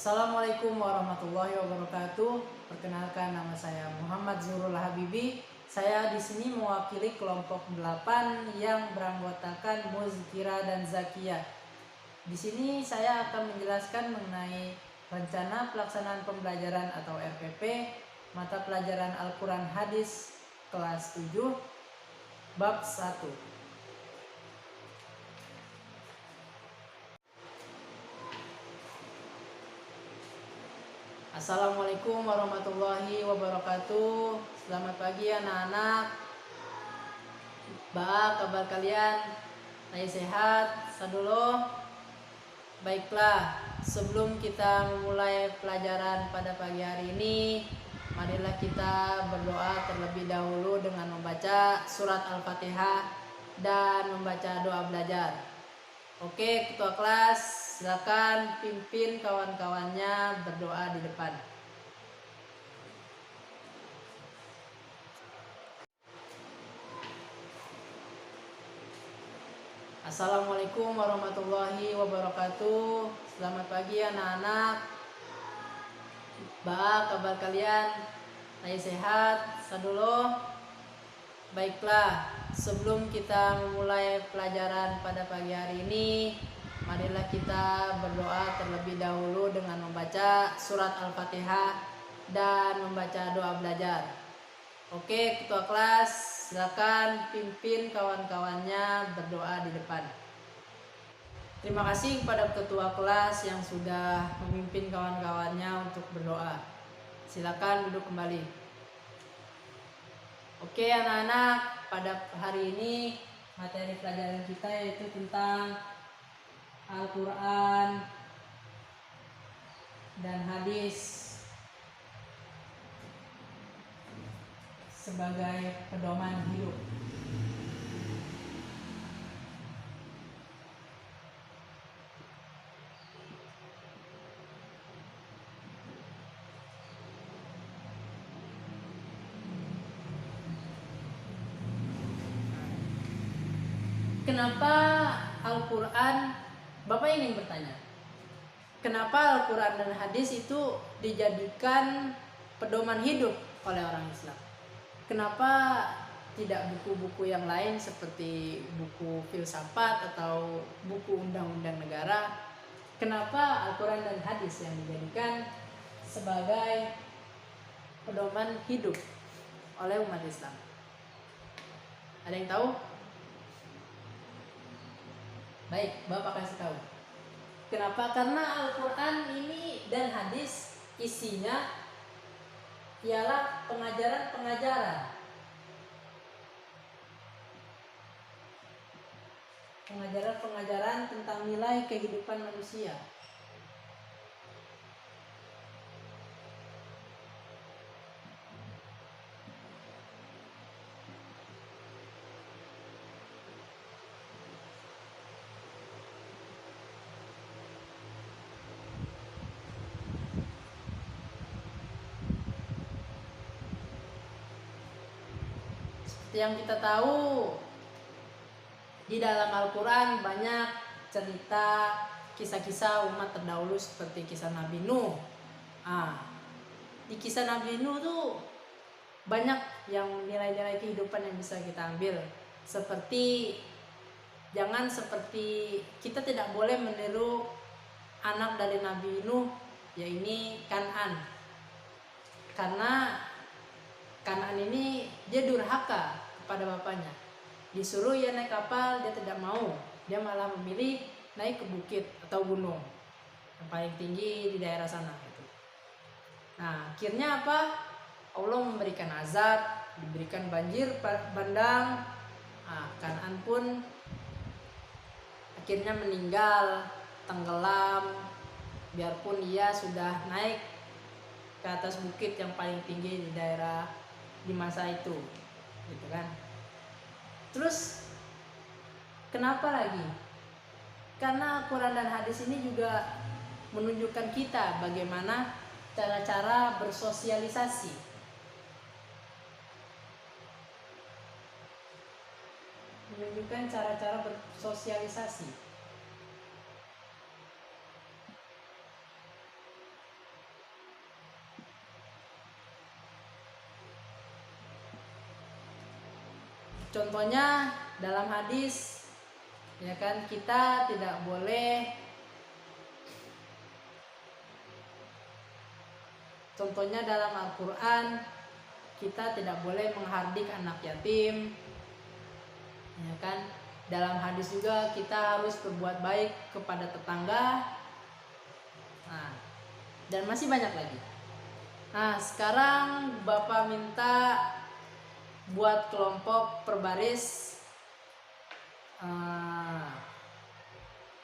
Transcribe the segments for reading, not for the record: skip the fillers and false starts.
Assalamualaikum warahmatullahi wabarakatuh. Perkenalkan, nama saya Muhammad Zurul Habibi. Saya di sini mewakili kelompok 8 yang beranggotakan Muzkira dan Zakia. Di sini saya akan menjelaskan mengenai rencana pelaksanaan pembelajaran atau RPP mata pelajaran Al-Quran Hadis kelas 7 bab 1. Assalamualaikum warahmatullahi wabarakatuh. Selamat pagi anak-anak. Kabar kalian? Saya sehat? Saduloh. Baiklah, sebelum kita memulai pelajaran pada pagi hari ini, marilah kita berdoa terlebih dahulu dengan membaca surat Al-Fatihah dan membaca doa belajar. Oke, ketua kelas, silakan pimpin kawan-kawannya berdoa di depan. Assalamualaikum warahmatullahi wabarakatuh. Selamat pagi anak-anak. Kabar kalian? Saya sehat? Saduloh. Baiklah, sebelum kita memulai pelajaran pada pagi hari ini, marilah kita berdoa terlebih dahulu dengan membaca surat Al-Fatihah dan membaca doa belajar. Oke, ketua kelas, silakan pimpin kawan-kawannya berdoa di depan. Terima kasih kepada ketua kelas yang sudah memimpin kawan-kawannya untuk berdoa. Silakan duduk kembali. Oke anak-anak, pada hari ini materi pelajaran kita yaitu tentang Al-Quran dan hadis sebagai pedoman hidup. Kenapa Al-Quran? Bapak ingin bertanya, kenapa Al-Quran dan hadis itu dijadikan pedoman hidup oleh orang Islam? Kenapa tidak buku-buku yang lain seperti buku filsafat atau buku undang-undang negara? Kenapa Al-Quran dan hadis yang dijadikan sebagai pedoman hidup oleh umat Islam? Ada yang tahu? Baik, Bapak kasih tahu. Kenapa? Karena Al-Quran ini dan hadis isinya ialah pengajaran-pengajaran tentang nilai kehidupan manusia. Yang kita tahu, di dalam Al-Quran banyak cerita kisah-kisah umat terdahulu seperti kisah Nabi Nuh. Di kisah Nabi Nuh tuh banyak yang nilai-nilai kehidupan yang bisa kita ambil. Jangan seperti kita tidak boleh meniru anak dari Nabi Nuh, yaitu Kan'an. Karena Kan'an ini dia durhaka kepada bapaknya. Disuruh ya naik kapal, dia tidak mau. Dia malah memilih naik ke bukit atau gunung yang paling tinggi di daerah sana. Nah, akhirnya apa? Allah memberikan azab, diberikan banjir bandang. Kan'an pun akhirnya meninggal, tenggelam, biarpun ia sudah naik ke atas bukit yang paling tinggi di daerah di masa itu, gitu kan. Terus kenapa lagi? Karena Al-Quran dan hadis ini juga menunjukkan kita bagaimana cara-cara bersosialisasi. Contohnya dalam hadis, ya kan, kita tidak boleh, contohnya dalam Al-Quran, kita tidak boleh menghardik anak yatim, ya kan. Dalam hadis juga kita harus berbuat baik kepada tetangga. Nah, dan masih banyak lagi. Nah, sekarang Bapak minta buat kelompok perbaris,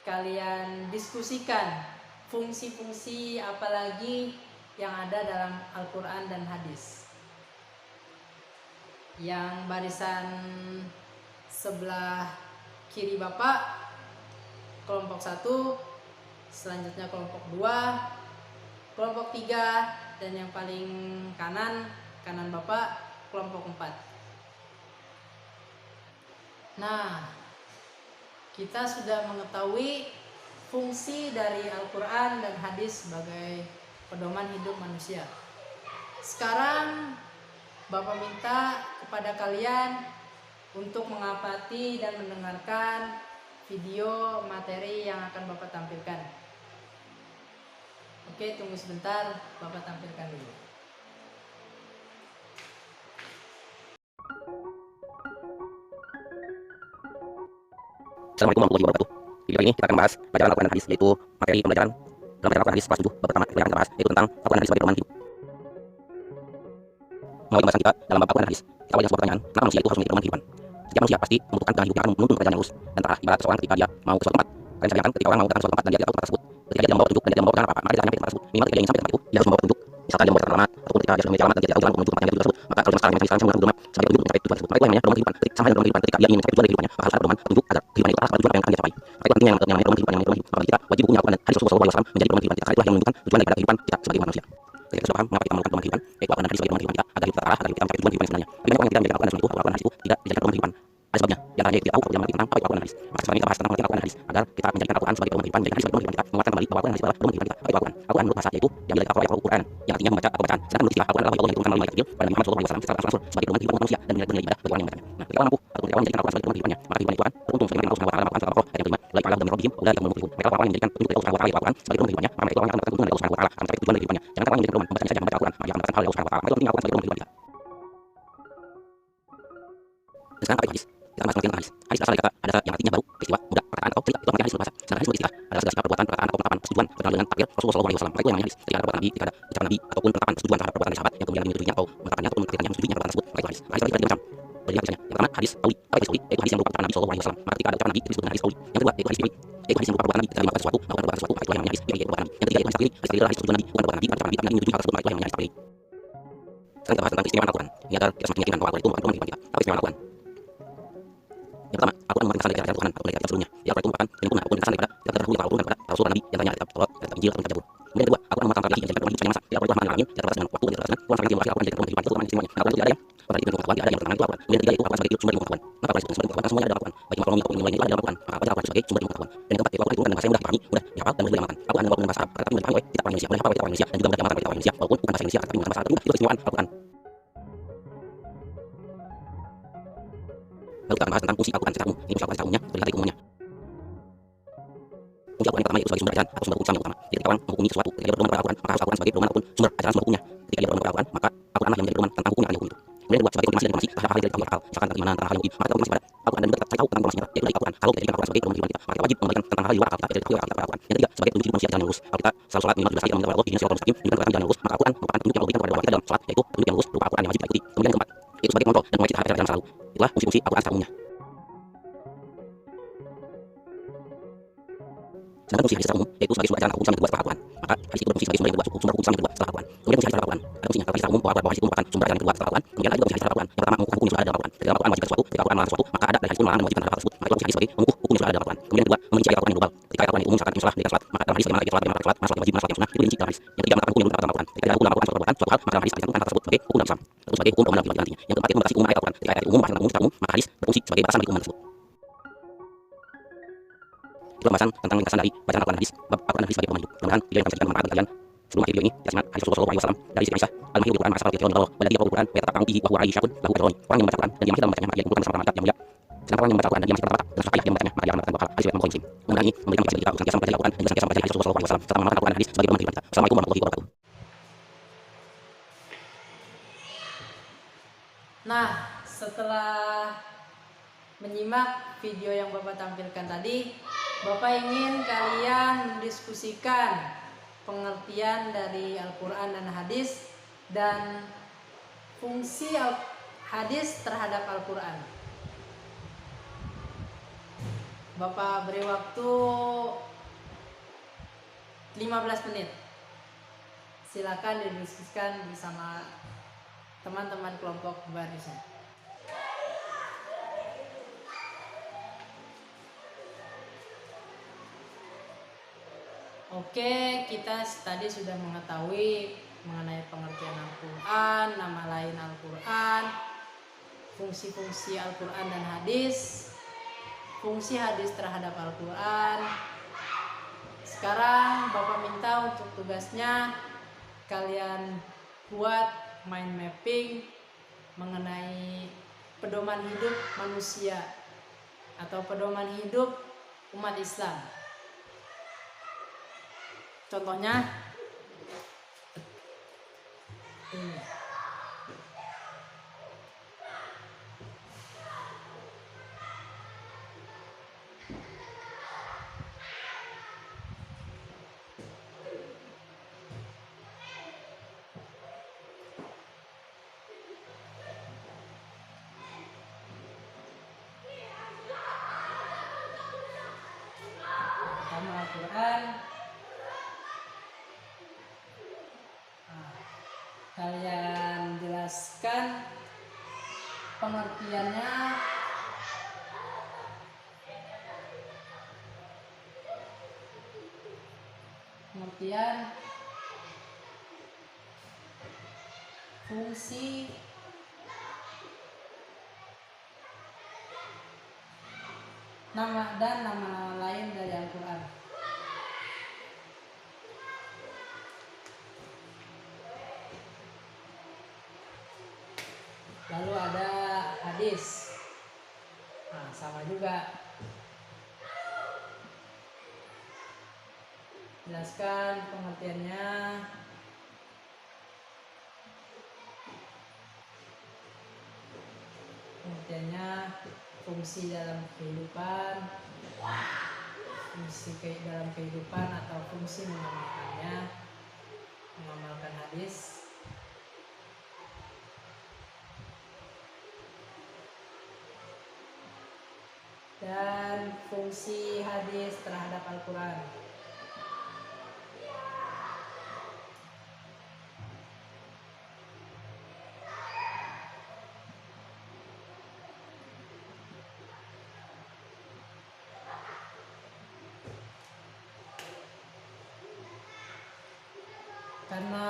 kalian diskusikan fungsi-fungsi apa lagi yang ada dalam Al-Quran dan hadis. Yang barisan sebelah kiri Bapak kelompok 1, selanjutnya kelompok 2, kelompok 3, dan yang paling kanan Bapak kelompok 4. Nah, kita sudah mengetahui fungsi dari Al-Quran dan hadis sebagai pedoman hidup manusia. Sekarang Bapak minta kepada kalian untuk mengamati dan mendengarkan video materi yang akan Bapak tampilkan. Oke, tunggu sebentar, Bapak tampilkan dulu. Assalamualaikum warahmatullahi wabarakatuh. Di video ini kita akan membahas pelajaran Al-Quran dan hadis, yaitu materi pembelajaran dalam pelajaran Al-Quran hadis kelas 7. Bab pertama yang akan kita bahas yaitu tentang Al-Quran hadis sebagai pedoman hidup. Melalui pembahasan kita dalam bab Al-Quran hadis, kita awali dengan sebuah pertanyaan: kenapa manusia itu harus memiliki pedoman kehidupan? Setiap manusia pasti membutuhkan jalan hidup yang akan menuntun perjalanan lurus dan terarah, ibarat seseorang ketika dia mau ke suatu tempat. Kalian sayangkan ketika orang mau datang ke suatu tempat dan dia tidak tahu tempat tersebut. Ketika dia tidak membawa petunjuk dan dia tidak membawa apa-apa, maka dia tidak nyampe tempat tersebut. Minimal ketika dia ingin sampai tempat itu, dia harus membawa petunjuk. Misalkan dia membawa alamat, ataupun ketika dia sudah memiliki alamat dan dia tidak tahu jalan menuju tempat yang dia tuju tersebut, maka kalau sekarang sekarang menggunakan pedoman sebagai petunjuk mencapai tujuan tersebut. Maka itu yang namanya pedoman kehidupan. Sama halnya pedoman kehidupan, ketika dia ingin mencapai tujuan dari kehidupannya, maka harus ada pedoman petunjuk agar kehidupan itu terarah pada tujuan apa yang akan dia capai. Maka itu artinya yang namanya pedoman kehidupan, yang namanya pedoman hidup. Maka kita wajib hukumnya Al-Quran dan hadis Rasulullah SAW menjadi pedoman kehidupan kita. Karena itulah yang menunjukkan tujuan daripada kehidupan kita sebagai umat manusia. Ketika kita paham mengapa kita memerlukan pedoman kehidupan, yaitu Al-Quran dan hadis sebagai pedoman kehidupan kita, agar kita terarah, agar kita mencapai tujuan kehidupan yang sebenarnya. Tapi banyak orang yang tidak menjadikan Al-Quran dan Al-Quran dan hadis itu tidak dijadikan pedoman kehidupan. Ada sebabnya, yang tadi kita tahu kalau mengerti tentang apa itu Al-Quran dan hadis. Maka sekarang kita bahas tentang Al-Quran dan hadis agar kita menjadikan Al-Quran sebagai pedoman kehidupan, menjadikan hadis sebagai pedoman kehidupan kita, menguatkan kembali bahwa Al-Quran dan hadis adalah pedoman kehidupan kita. Apa itu Al-Quran? Al-Quran menurut bahasa yaitu yang dari kata Al-Quran, yang artinya membaca atau bacaan. Sedangkan menurut istilah Al-Quran adalah Allah yang diturunkan melalui malaikat Jibril pada Nabi Muhammad SAW secara langsung sebagai pedoman kehidupan manusia dan nilai-nilai ibadah bagi orang yang membacanya. Nah, ketika orang mampu ataupun ketika orang menjadikan Al-Quran sebagai pedoman kehidupannya, maka kehidupan itu akan beruntung sebagaimana Allah Subhanahu wa taala melakukan surat Al-Baqarah ayat yang kelima, la ilaha illa rabbihim wa la ilaha illa mereka orang yang menjadikan petunjuk dari Allah Subhanahu wa taala Al-Quran sebagai pedoman kehidupannya, maka mereka orang yang akan mendapatkan keuntungan dari Allah Subhanahu wa taala akan mencapai tujuan dari kehidupannya. Jangan orang yang menjadikan pedoman membacanya saja membaca Al-Quran, maka dia akan mendapatkan hal dari Allah Subhanahu wa taala. Maka itu pentingnya Al-Quran sebagai pedoman kehidupan kita. Dan sekarang apa itu hadis? Kita akan masuk ke hadis. Hadis berasal dari kata ada yang artinya baru, peristiwa, mudah, perkataan atau cerita. Itu artinya hadis berbahasa. Sedangkan hadis beristilah adalah segala perbuatan, perkataan atau ungkapan persetujuan berkenaan dengan takdir Rasulullah SAW. Maka itu yang namanya hadis. Ketika ada perbuatan Nabi, ketika ada ucapan Nabi ataupun penetapan persetujuan terhadap perbuatan dari sahabat yang kemudian Nabi menyetujuinya atau menetapkannya ataupun mentakdirkannya menyetujuinya perbuatan tersebut, maka itu hadis. Hadis terbagi macam. Berdiri hadisnya. Yang pertama hadis qauli. Apa itu hadis qauli? Yaitu hadis yang berupa ucapan Nabi SAW. Maka ketika ada ucapan Nabi disebut dengan hadis qauli. Yang kedua yaitu hadis fi'li. Yaitu hadis yang berupa perbuatan Nabi ketika melakukan sesuatu, melakukan sesuatu, maka itu yang namanya hadis fi'li, yaitu perbuatan Nabi. Yang ketiga yaitu hadis taqlidi. Hadis taqlidi adalah hadis persetujuan Nabi, bukan perbuatan Nabi, bukan ucapan Nabi, tapi Nabi menyetujui hal tersebut, maka itu yang namanya hadis taqlidi. Sekarang kita bahas tentang keistimewaan Al-Quran. Ini agar kita semakin yakin bahwa Al-Quran itu merupakan pedoman kehidupan kita. Apa keistimewaan Al-Quran? Yang pertama, Al-Quran merupakan kesan dari kitab Tuhan atau dari kitab sebelumnya. Jadi Al-Quran itu merupakan penyempurna ataupun kesan daripada kitab terdahulu Al-Quran dan pada Rasul Nabi yang tanya kitab Taurat, kitab Injil, atau kitab Zabur. Kemudian kedua, Al-Quran merupakan tradisi yang menjadi pedoman hidup sepanjang masa. Jadi Al-Quran itu rahmatan alamin, tidak terbatas dengan waktu, tidak terbatas dengan Tuhan sampai Al-Quran menjadi pedoman kehidupan itu semuanya. Nah, Al-Quran itu tidak ada yang pada itu pengetahuan, tidak ada yang pertengahan itu Al-Quran. Kemudian ketiga itu Al-Quran sebagai sumber ilmu pengetahuan. Maka Al-Quran sebagai pengetahuan semuanya ada dalam Al-Quran. Baik makromi ataupun ilmu lainnya ada dalam Al-Quran. Maka Al-Quran sebagai sumber ilmu pengetahuan. Dan yang keempat, Al-Quran diturunkan dengan bahasa yang mudah dipahami, mudah dihafal dan mudah diamalkan. Al-Quran dibawa dengan bahasa Arab, tapi mudah dipahami oleh kita orang Indonesia, mudah dihafal oleh kita orang Indonesia dan juga mudah diamalkan oleh kita orang Indonesia. Walaupun bukan bahasa Indonesia, tapi menggunakan bahasa Arab, itu keistimewaan Al-Quran. Lalu kita akan bahas tentang fungsi Al-Quran secara umum. Ini fungsi Al-Quran secara umumnya, berdasarkan dari umumnya. Fungsi Al-Quran yang pertama yaitu sebagai sumber ajaran atau sumber keputusan yang utama. Jadi ketika orang menghukumi sesuatu, ketika dia berpedoman kepada Al-Quran, maka harus Al-Quran sebagai pedoman ataupun sumber ajaran sumber hukumnya. Ketika dia berpedoman kepada Al-Quran, maka Al-Quran yang menjadi pedoman tentang hukum yang akan dihukum itu. Kemudian kedua, sebagai konfirmasi dan informasi terhadap hal yang tidak diketahui, misalkan bagaimana tentang hal yang mungkin, maka kita konfirmasi pada Al-Quran dan juga kita cari tahu tentang informasinya, yaitu dari Al-Quran. Kalau kita jadikan Al-Quran sebagai pedoman kehidupan kita, maka kita wajib membagikan tentang hal di luar akal kita, yaitu dari akal kita Al-Quran. Yang ketiga, sebagai petunjuk hidup manusia di jalan yang lurus. Kalau kita selalu sholat minimal 12 kali menghadap Allah, dihidup siratal mustaqim, dihidup dalam jalan yang lurus, maka Al-Quran merupakan petunjuk yang Allah berikan kepada kita dalam sholat, yaitu petunjuk yang lurus berupa Al-Quran yang wajib kita ikuti. Kemudian yang keempat, yaitu sebagai kontrol dan penguji terhadap jalan selalu. Itulah fungsi-fungsi Al-Quran secara umumnya. Sedangkan fungsi hadis secara umum yaitu sebagai sumber ajaran atau keputusan yang kedua setelah Al-Quran. Maka hadis itu berfungsi sebagai sumber yang kedua, sumber keputusan yang kedua setelah Al-Quran. Kemudian fungsi hadis secara Al-Quran. Ada fungsinya. Kalau hadis secara umum bahwa hadis itu merupakan sumber ajaran yang kedua setelah Al-Quran. Kemudian ada juga fungsi hadis secara Al-Quran. Yang pertama mengukuhkan hukum yang sudah ada dalam Al-Quran. Ketika Al-Quran mewajibkan sesuatu, ketika Al-Quran melarang sesuatu, maka ada dari hadis pun melarang dan mewajibkan hal tersebut. Maka itu fungsi hadis sebagai mengukuh hukum yang sudah ada dalam Al-Quran. Kemudian kedua, merinci Al-Quran yang global. Ketika Al-Quran yang umum misalkan salat, dengan salat, maka dalam hadis bagaimana kita salat, bagaimana kita salat, mana salat yang wajib, mana salat yang sunnah, itu dirinci dalam hadis. Yang ketiga menetapkan hukum yang belum terdapat dalam Al-Quran. Ketika ada hukum dalam Al-Quran suatu perbuatan, suatu hal, maka dalam hadis dicantumkan hal tersebut sebagai hukum dalam Islam. Itu sebagai hukum dalam nantinya. Yang keempat itu membatasi umum ayat Al-Quran. Ketika ayat umum membahas tentang umum secara umum, maka hadis berfungsi sebagai batasan bagi umum tersebut. Itu pembahasan tentang ringkasan dari bacaan Al-Quran dan hadis, bab Al-Quran dan hadis sebagai pedoman hidup. Mudah-mudahan video yang kami sajikan bermanfaat bagi kalian. Sebelum akhir video ini, kita simak hadis Rasulullah SAW dari Siti Aisyah. Al-Mahir Quran ma'asal Qur'an Allah, wa ladzi yaqra'u Quran wa yatafaqahu fihi wa huwa a'isyatun lahu ajrun. Orang yang membaca Quran dan dia masih dalam bacanya, maka dia dikumpulkan bersama malaikat yang mulia. Sedangkan orang yang membaca Quran dan dia masih terlata dan susah payah yang membacanya, maka dia akan mendapatkan pahala. Hadis riwayat Bukhari Muslim. Mengenai ini memberikan kita sebagai kita urusan senantiasa membaca Al-Quran dan juga senantiasa membaca hadis Rasulullah SAW serta mengamalkan Al-Quran dan hadis sebagai pedoman kehidupan kita. Assalamualaikum warahmatullahi wabarakatuh. Nah, setelah menyimak video yang Bapak tampilkan tadi, Bapak ingin kalian mendiskusikan pengertian dari Al-Quran dan hadis dan fungsi hadis terhadap Al-Quran. Bapak beri waktu 15 menit. Silakan didiskusikan bersama teman-teman kelompok barisan. Oke, kita tadi sudah mengetahui mengenai pengertian Al-Quran, nama lain Al-Quran, fungsi-fungsi Al-Quran dan hadis, fungsi hadis terhadap Al-Quran. Sekarang Bapak minta untuk tugasnya kalian buat mind mapping mengenai pedoman hidup manusia atau pedoman hidup umat Islam. Contohnya ini. Pertama Al-Quran. Kalian jelaskan pengertiannya, fungsi, nama dan nama-nama lain dari Al-Quran. Lalu ada hadis. Nah, sama juga. Jelaskan pengertiannya. Fungsi dalam kehidupan, dalam kehidupan atau fungsi mengamalkan hadis. Dan fungsi hadis terhadap Al-Quran. Karena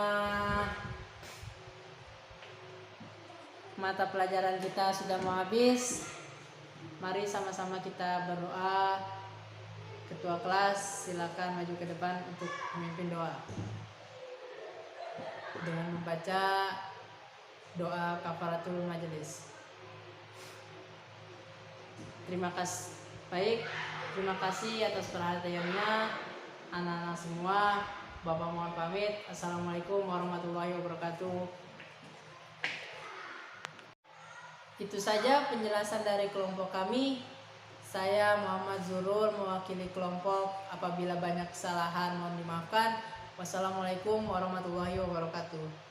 mata pelajaran kita sudah mau habis, mari sama-sama kita berdoa. Ketua kelas silakan maju ke depan untuk memimpin doa dengan membaca doa kafaratul majelis. Terima kasih atas perhatiannya anak-anak semua. Bapak mohon pamit. Assalamualaikum warahmatullahi wabarakatuh. Itu saja penjelasan dari kelompok kami. Saya Muhammad Zurul mewakili kelompok. Apabila banyak kesalahan mohon dimaafkan. Wassalamualaikum warahmatullahi wabarakatuh.